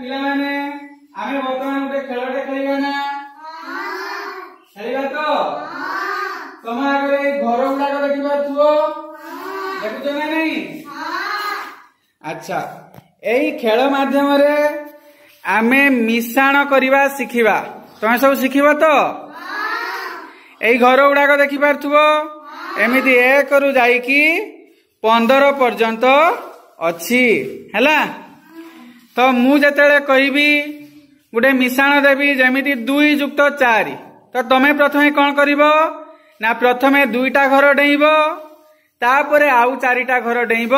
पिला माने आमे वर्तमान गोटे खेलटे खेलिबा ना खेलिबा तो तुम आगे घर गुड़ाक देखा देखुच ना नहीं। अच्छा यही खेल माध्यम आमे मिश्रण करवा शिखिबा तुम सब शिखिब तो यही घर गुड़ाक देखि पारथुबो एमिति 1 रु जाइकी 15 पर्यंत अच्छी हैला। तो मु जेतेले कहबी गोटे मिश्रण देवी जेमिति 2 युक्त 4 तो तमे प्रथमे कौन करिवो ना प्रथमे 2टा घर डेइब तापरे आउ 4टा घर डेइब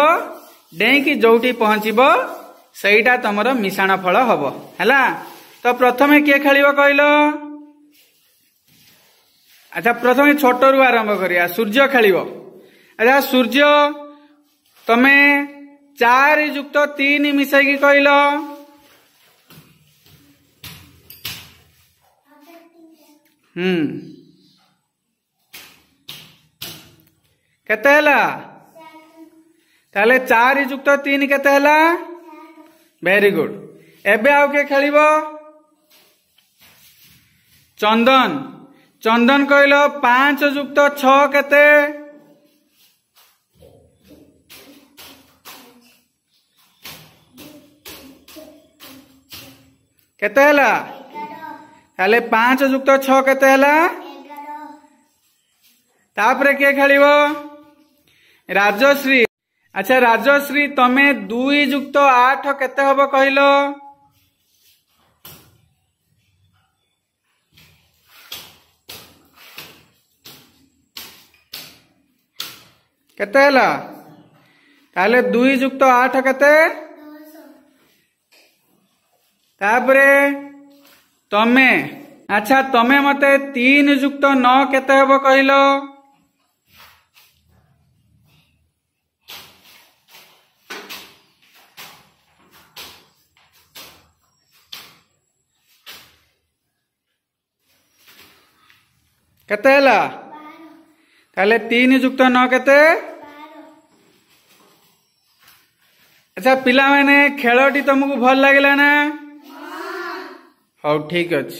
डेइकी जोटी पहुंचीबो सेईटा तमरो मिश्रण फल हबो हैला। तो प्रथमे के खेलिबो कहलो। अच्छा प्रथमे छोट रु आरंभ करिया सूर्य खेलिबो। अच्छा सूर्य तमे 4 युक्त 3 मिसेकी कहलो केते हला ताले 4 युक्त 3 केते हला वेरी गुड। एबे आउ के खेलिबो चंदन चंदन कहलो 5 युक्त 6 केते केते हला ताले 5 युक्त 6 केते हला तापरे के खेलिबो राजश्री। अच्छा राजश्री तमे 2 युक्त 8 केते हबो कहलो केते हला ताले 2 युक्त 8 केते तापरे तमे। अच्छा तमे मते 3 युक्त 9 केते हबो कहलो केते हला ताले 3 युक्त 9 केते। अच्छा पिला माने खेलटी तुमको भल लागला ना। हाँ ठीक अछि।